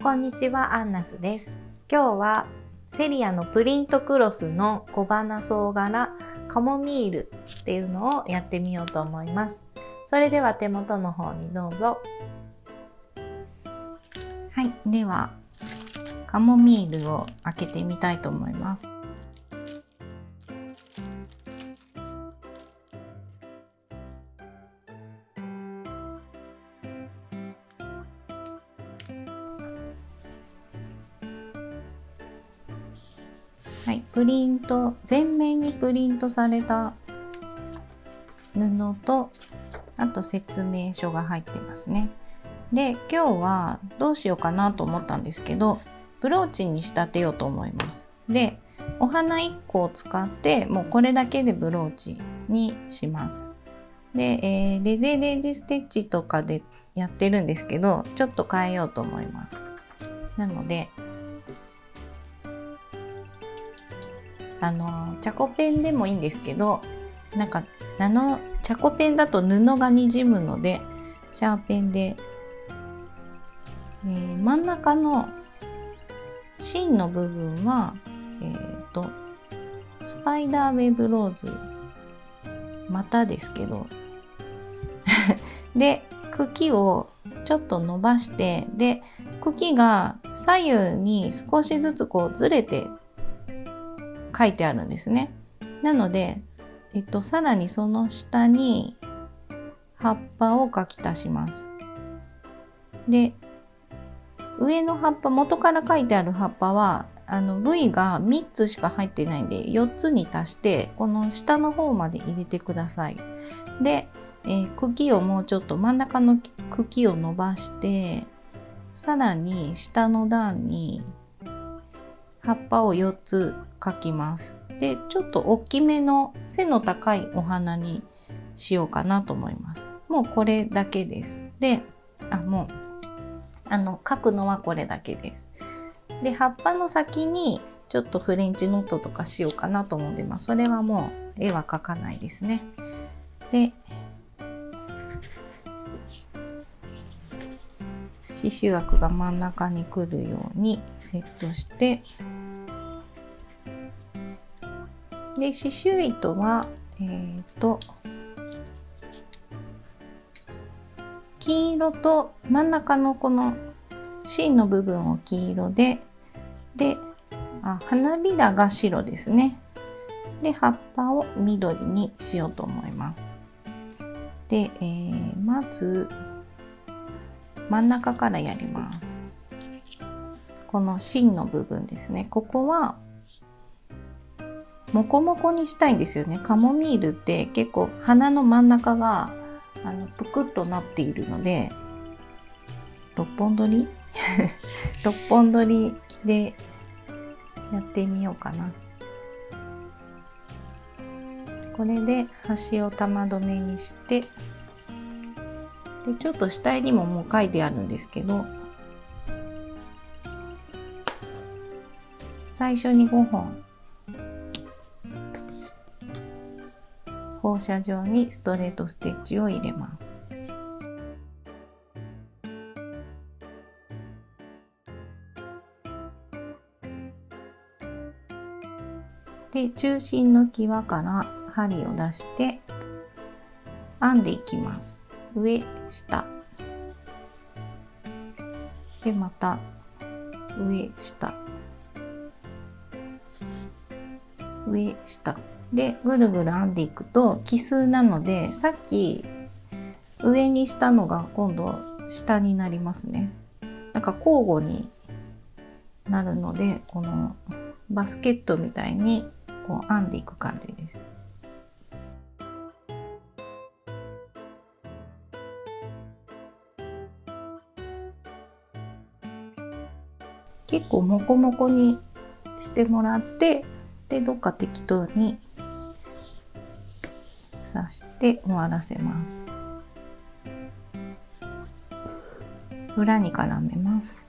こんにちは、アンナスです。今日はセリアのプリントクロスの小花草柄カモミールっていうのをやってみようと思います。それでは手元の方にどうぞ。はい、ではカモミールを開けてみたいと思います。はい、全面にプリントされた布と、あと説明書が入ってますね。で、今日はどうしようかなと思ったんですけど、ブローチに仕立てようと思います。で、お花1個を使ってもうこれだけでブローチにします。で、レゼレージステッチとかでやってるんですけど、ちょっと変えようと思います。なのでチャコペンでもいいんですけど、チャコペンだと布がにじむのでシャーペンで、真ん中の芯の部分は、スパイダーウェブローズまたですけどで茎をちょっと伸ばして、で茎が左右に少しずつこうずれて書いてあるんですね。なので、さらにその下に葉っぱを描き足します。で、上の葉っぱ、元から書いてある葉っぱはV が3つしか入ってないんで4つに足してこの下の方まで入れてください。で、茎をもうちょっと真ん中の茎を伸ばして、さらに下の段に葉っぱを4つ描きます。で、ちょっと大きめの背の高いお花にしようかなと思います。もうこれだけです。で、描くのはこれだけです。で、葉っぱの先にちょっとフレンチノットとかしようかなと思うんで、それはもう絵は描かないですね。で、刺繍枠が真ん中に来るようにセットして、で、刺繍糸は黄色と真ん中のこの芯の部分を黄色で、花びらが白ですね。で、葉っぱを緑にしようと思います。で、まず真ん中からやります。この芯の部分ですね。ここはモコモコにしたいんですよね。カモミールって結構花の真ん中がぷくっとなっているので、6本取り6本取りでやってみようかな。これで端を玉留めにして、でちょっと下襟ももう書いてあるんですけど、最初に5本放射状にストレートステッチを入れます。で、中心の際から針を出して編んでいきます。上下で、また上下上下でぐるぐる編んでいくと奇数なので、さっき上にしたのが今度下になりますね。なんか交互になるので、このバスケットみたいにこう編んでいく感じです。結構モコモコにしてもらって、でどっか適当に刺して終わらせます。裏に絡めます。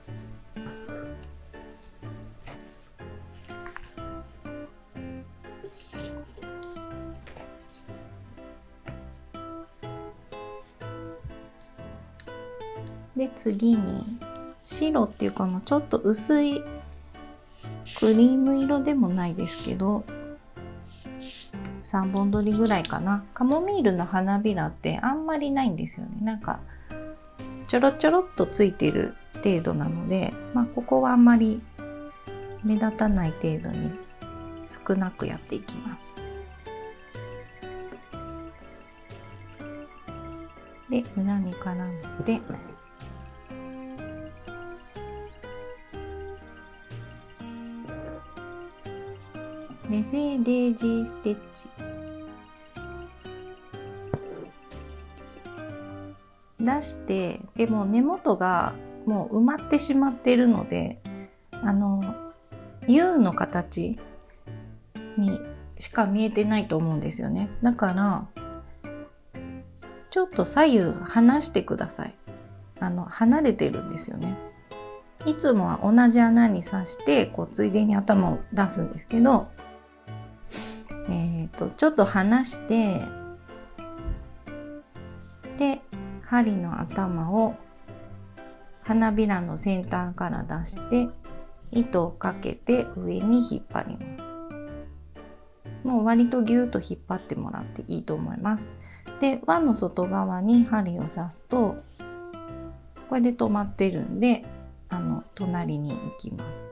で、次に白っていうかちょっと薄いクリーム色でもないですけど、3本取りぐらいかな。カモミールの花びらってあんまりないんですよね。なんかちょろちょろっとついてる程度なので、ここはあんまり目立たない程度に少なくやっていきます。で、裏に絡めてレゼーデージーステッチ。出して、でも根元がもう埋まってしまっているので、U の形にしか見えてないと思うんですよね。だからちょっと左右離してください。離れてるんですよね。いつもは同じ穴に刺してついでに頭を出すんですけど、ちょっと離して、で針の頭を花びらの先端から出して糸をかけて上に引っ張ります。もう割とギューッと引っ張ってもらっていいと思います。で、輪の外側に針を刺すとこれで止まってるんで、隣に行きます。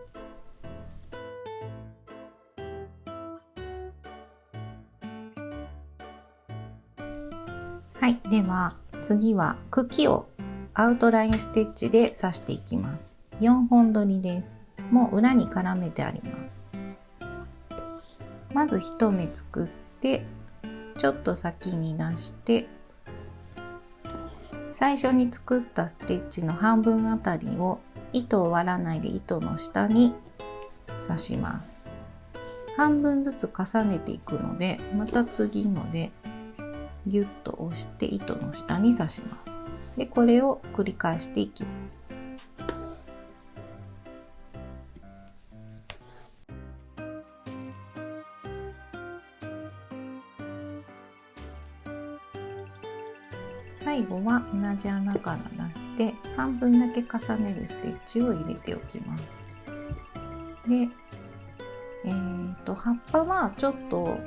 はい、では次は茎をアウトラインステッチで刺していきます。4本取りです。もう裏に絡めてあります。まず1目作ってちょっと先に出して、最初に作ったステッチの半分あたりを糸を割らないで糸の下に刺します。半分ずつ重ねていくので、また次のでギュッと押して糸の下に刺します。で、これを繰り返していきます。最後は同じ穴から出して半分だけ重ねるステッチを入れておきます。で、葉っぱはちょっと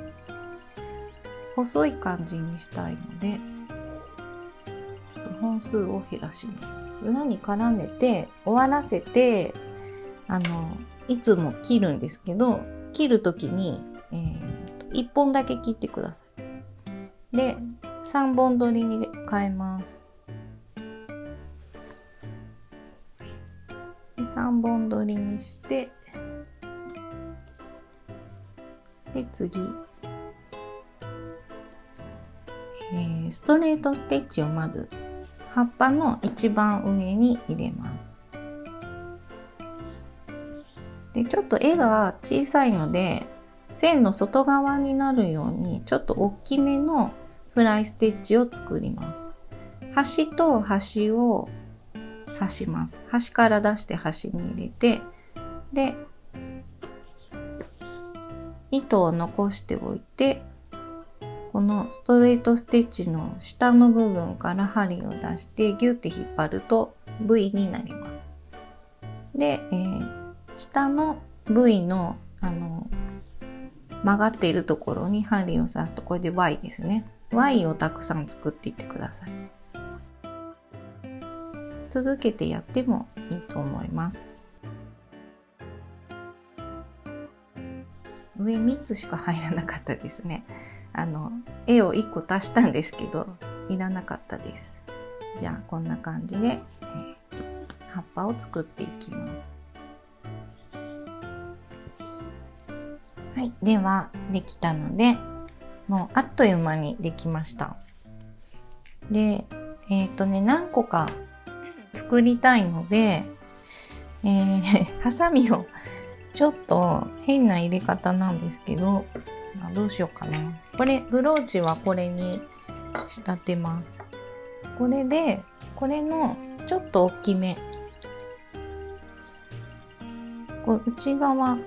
細い感じにしたいので本数を減らします。裏に絡めて終わらせていつも切るんですけど、切る時に、1本だけ切ってください。で、3本取りに変えます。で、3本取りにして、で次、ストレートステッチをまず葉っぱの一番上に入れます。で、ちょっと絵が小さいので線の外側になるようにちょっと大きめのフライステッチを作ります。端と端を刺します。端から出して端に入れて、で糸を残しておいて、このストレートステッチの下の部分から針を出してギュッて引っ張ると V になります。で、下の V の曲がっているところに針を刺すとこれで Y ですね。Y をたくさん作っていってください。続けてやってもいいと思います。上3つしか入らなかったですね。絵を1個足したんですけどいらなかったです。じゃあこんな感じで、葉っぱを作っていきます。はい、ではできたのでもうあっという間にできました。で、何個か作りたいので、ハサミをちょっと変な入れ方なんですけど、どうしようかな。これブローチはこれに仕立てます。これでこれのちょっと大きめ、こう内側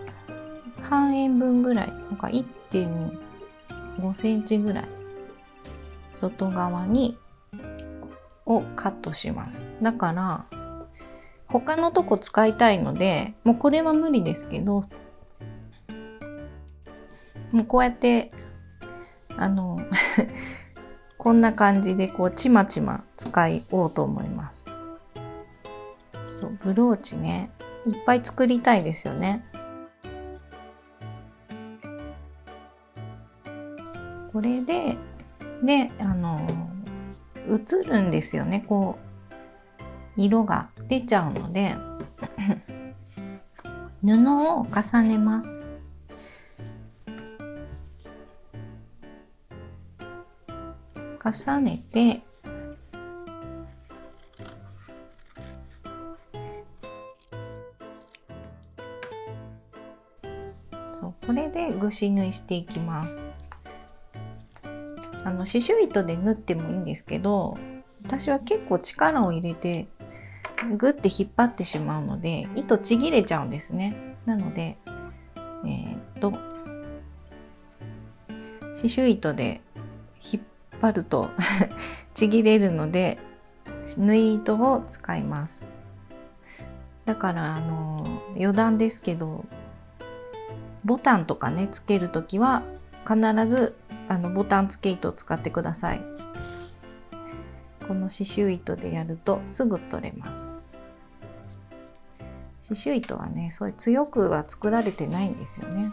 半円分ぐらい、なんか 1.5 センチぐらい外側にをカットします。だから他のとこ使いたいので、もうこれは無理ですけど、もうこうやってこんな感じでこうちまちま使おうと思います。そう、ブローチね、いっぱい作りたいですよね。これで映るんですよね。こう色が出ちゃうので布を重ねます。重ねてこれでぐし縫いしていきます。刺繍糸で縫ってもいいんですけど、私は結構力を入れてグッて引っ張ってしまうので糸ちぎれちゃうんですね。なので刺繍糸で引っ張るとちぎれるので縫い糸を使います。だから余談ですけど、ボタンとかねつけるときは必ずボタン付け糸を使ってください。この刺繍糸でやるとすぐ取れます。刺繍糸はね、そういう強くは作られてないんですよね。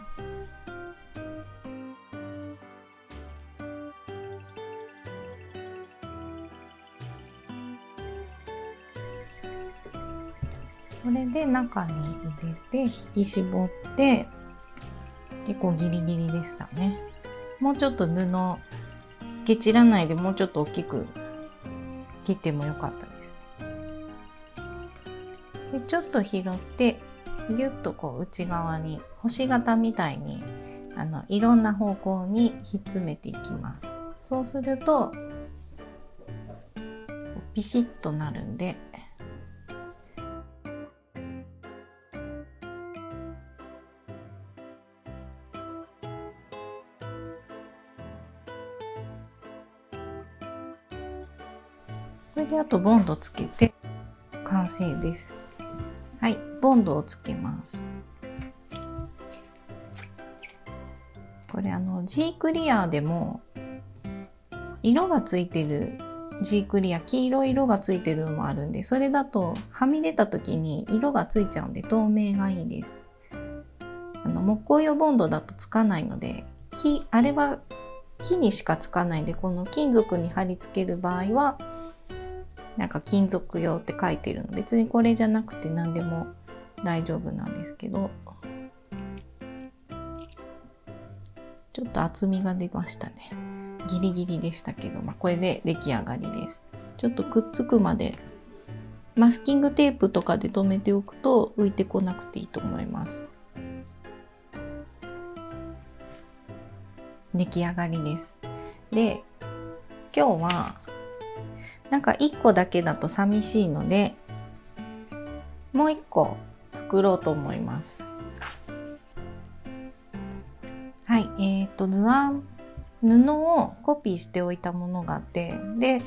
これで中に入れて引き絞って結構ギリギリでしたね。もうちょっと布けちらないでもうちょっと大きく切ってもよかったです。でちょっと拾ってギュッとこう内側に星形みたいにいろんな方向にひっ詰めていきます。そうするとピシッとなるんで、これであとボンドつけて完成です。はい、ボンドをつけます。これG クリアでも色がついてる G クリア、黄色い色がついてるのもあるんで、それだとはみ出た時に色がついちゃうんで透明がいいです。木工用ボンドだとつかないので、あれは木にしかつかないんで、この金属に貼り付ける場合はなんか金属用って書いてるの、別にこれじゃなくて何でも大丈夫なんですけど、ちょっと厚みが出ましたね。ギリギリでしたけど、これで出来上がりです。ちょっとくっつくまでマスキングテープとかで留めておくと浮いてこなくていいと思います。出来上がりです。で、今日はなんか1個だけだと寂しいので、もう1個作ろうと思います。はい、図案、布をコピーしておいたものがあって、で、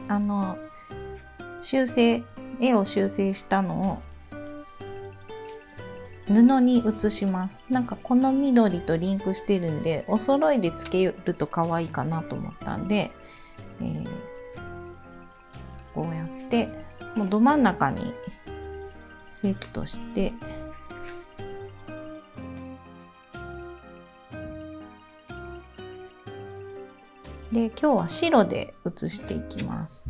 絵を修正したのを布に写します。なんかこの緑とリンクしてるんで、お揃いでつけると可愛いかなと思ったんで、こうやってもうど真ん中にセットして、で今日は白で写していきます。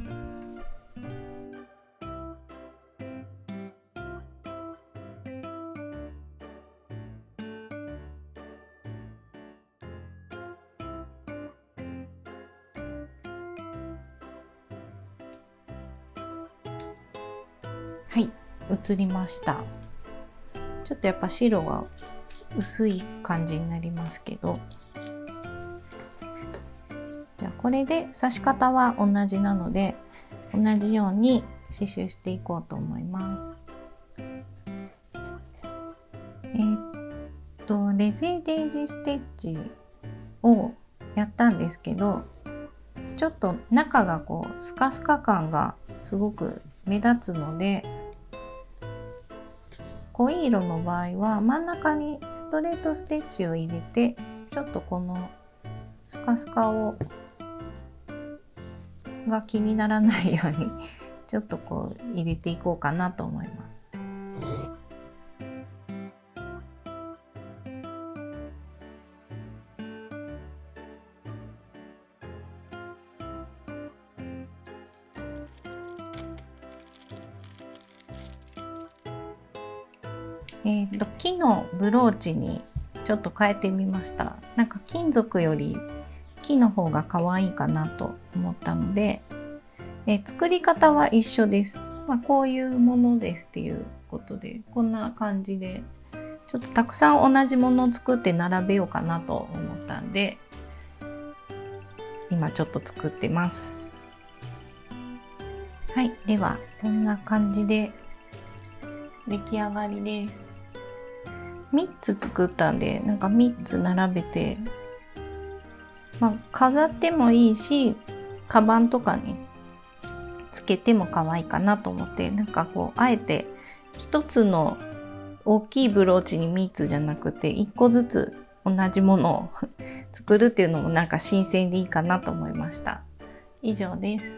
はい、写りました。ちょっとやっぱ白は薄い感じになりますけど、じゃあこれで刺し方は同じなので同じように刺繍していこうと思います。レゼーデイジーステッチをやったんですけど、ちょっと中がこうスカスカ感がすごく目立つので、濃い色の場合は真ん中にストレートステッチを入れて、ちょっとこのスカスカが気にならないようにちょっとこう入れていこうかなと思います。木のブローチにちょっと変えてみました。なんか金属より木の方が可愛いかなと思ったので、作り方は一緒です。こういうものですっていうことで、こんな感じでちょっとたくさん同じものを作って並べようかなと思ったんで、今ちょっと作ってます。はい、ではこんな感じで出来上がりです。3つ作ったんで、なんか3つ並べて、飾ってもいいし、カバンとかにつけても可愛いかなと思って、なんかこうあえて1つの大きいブローチに3つじゃなくて1個ずつ同じものを作るっていうのもなんか新鮮でいいかなと思いました。以上です。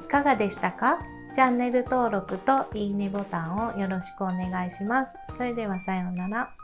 いかがでしたか？チャンネル登録といいねボタンをよろしくお願いします。それではさようなら。